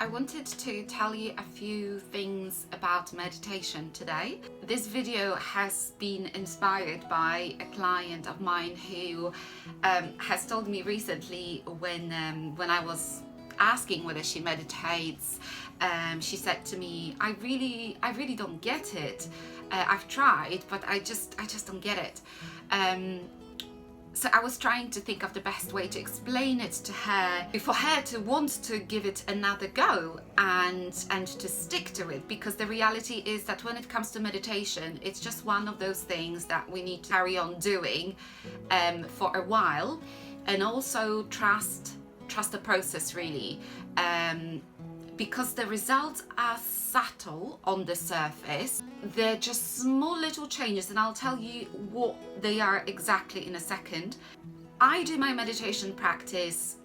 I wanted to tell you a few things about meditation today. This video has been inspired by a client of mine who has told me recently when I was asking whether she meditates, she said to me, I really don't get it. I've tried, but I just don't get it. So I was trying to think of the best way to explain it to her, for her to want to give it another go and to stick to it, because the reality is that when it comes to meditation, it's just one of those things that we need to carry on doing for a while, and also trust the process really, because the results are subtle on the surface. They're just small little changes, and I'll tell you what they are exactly in a second. I do my meditation practice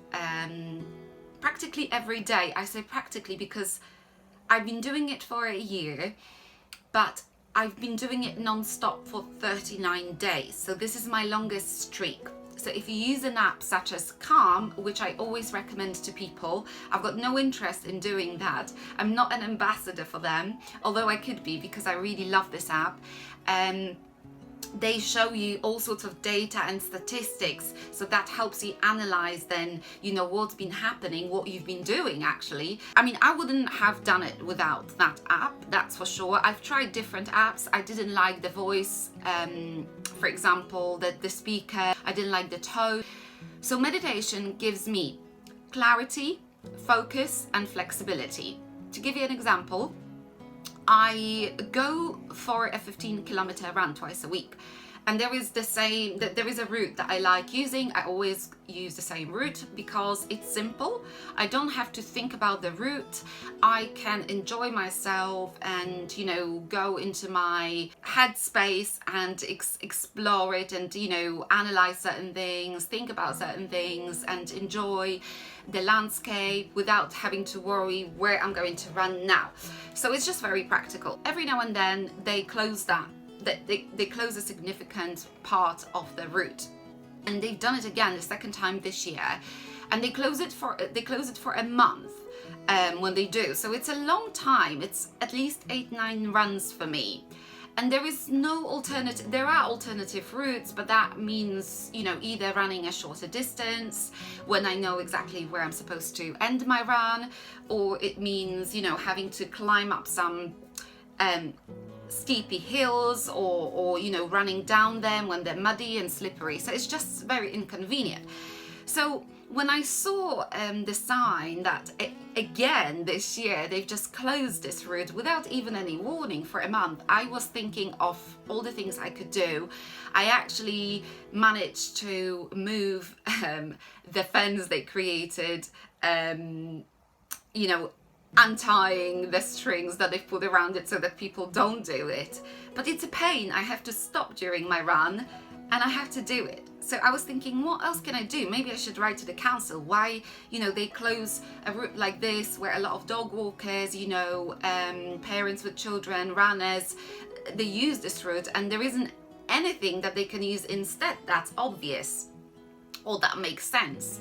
practically every day. I say practically because I've been doing it for a year, but I've been doing it non-stop for 39 days. So this is my longest streak. So if you use an app such as Calm, which I always recommend to people, I've got no interest in doing that. I'm not an ambassador for them, although I could be because I really love this app. They show you all sorts of data and statistics, so that helps you analyze then, you know, what's been happening, what you've been doing actually. I mean, I wouldn't have done it without that app, that's for sure. I've tried different apps. I didn't like the voice, for example, the speaker. I didn't like the tone. So meditation gives me clarity, focus, and flexibility. To give you an example, I go for a 15-kilometer run twice a week, and there is a route that I like using. I always use the same route because it's simple. I don't have to think about the route. I can enjoy myself and, you know, go into my headspace and explore it, and, you know, analyze certain things, think about certain things, and enjoy the landscape without having to worry where I'm going to run now. So it's just very practical. Every now and then they close they close a significant part of the route, and they've done it again the second time this year, and they close it for a month when they do. So it's a long time. It's at least 8-9 runs for me. And there is no alternative. There are alternative routes, but that means, you know, either running a shorter distance when I know exactly where I'm supposed to end my run, or it means, you know, having to climb up some steepy hills, or you know, running down them when they're muddy and slippery. So it's just very inconvenient. So when I saw the sign that again this year they've just closed this route without even any warning for a month, I was thinking of all the things I could do. I actually managed to move the fence they created, you know, untying the strings that they've put around it so that people don't do it. But it's a pain. I have to stop during my run, and I have to do it. So I was thinking, what else can I do? Maybe I should write to the council why, you know, they close a route like this where a lot of dog walkers, you know, parents with children, runners, they use this route, and there isn't anything that they can use instead that's obvious or that makes sense.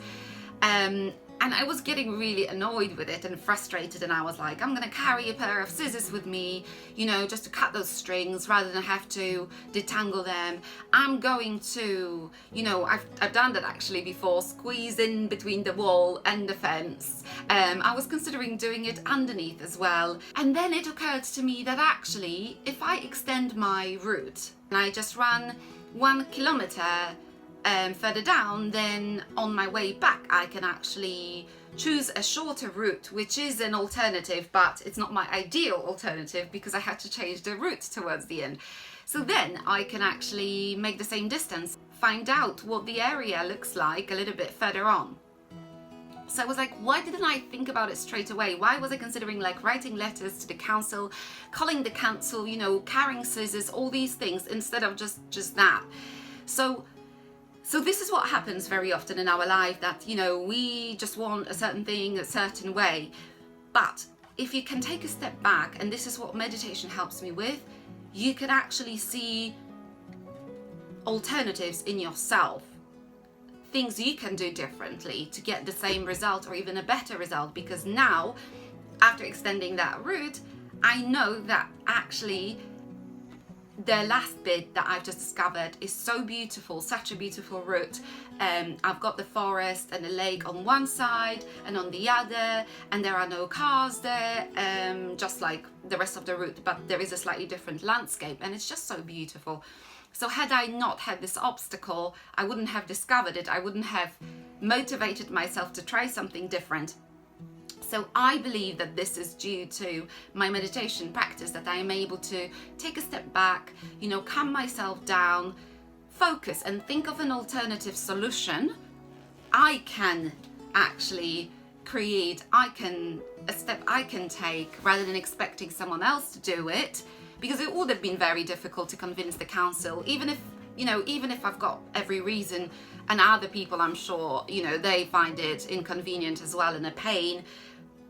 And I was getting really annoyed with it and frustrated, and I was like, I'm gonna carry a pair of scissors with me, you know, just to cut those strings rather than have to detangle them. I'm going to, you know, I've done that actually before, squeeze in between the wall and the fence. I was considering doing it underneath as well. And then it occurred to me that actually, if I extend my route and I just run 1 kilometer further down, then on my way back I can actually choose a shorter route, which is an alternative, but it's not my ideal alternative because I had to change the route towards the end. So then I can actually make the same distance, find out what the area looks like a little bit further on. So I was like, why didn't I think about it straight away? Why was I considering like writing letters to the council, calling the council, you know, carrying scissors, all these things, instead of just that? So this is what happens very often in our life, that, you know, we just want a certain thing a certain way. But if you can take a step back, and this is what meditation helps me with, you can actually see alternatives in yourself. Things you can do differently to get the same result or even a better result, because now after extending that route, I know that actually the last bit that I've just discovered is so beautiful, such a beautiful route. I've got the forest and the lake on one side and on the other, and there are no cars there, just like the rest of the route, but there is a slightly different landscape, and it's just so beautiful. So had I not had this obstacle, I wouldn't have discovered it. I wouldn't have motivated myself to try something different. So I believe that this is due to my meditation practice, that I am able to take a step back, you know, calm myself down, focus and think of an alternative solution I can actually create, a step I can take rather than expecting someone else to do it, because it would have been very difficult to convince the council, even if I've got every reason, and other people, I'm sure, you know, they find it inconvenient as well and a pain.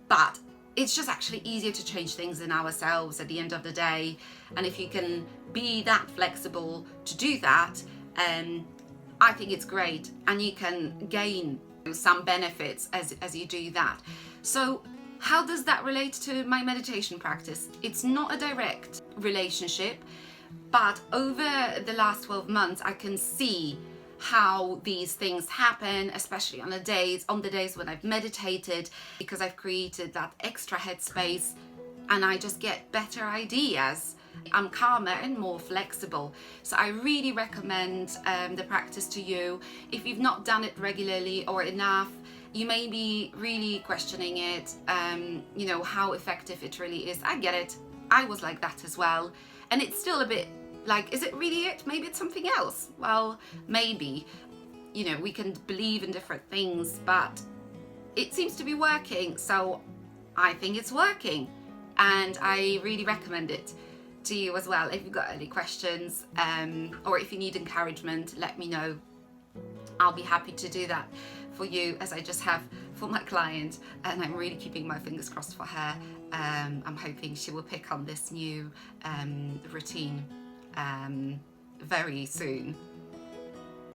But it's just actually easier to change things in ourselves at the end of the day. And if you can be that flexible to do that, I think it's great. And you can gain some benefits as you do that. So how does that relate to my meditation practice? It's not a direct relationship, but over the last 12 months, I can see how these things happen, especially on the days when I've meditated, because I've created that extra headspace and I just get better ideas. I'm calmer and more flexible. So I really recommend the practice to you. If you've not done it regularly or enough, you may be really questioning it, you know, how effective it really is. I get it. I was like that as well. And it's still a bit like, is it really it? Maybe it's something else. Well, maybe. You know, we can believe in different things, but it seems to be working. So I think it's working. And I really recommend it to you as well. If you've got any questions, or if you need encouragement, let me know. I'll be happy to do that for you, as I just have for my client, and I'm really keeping my fingers crossed for her. I'm hoping she will pick on this new routine very soon.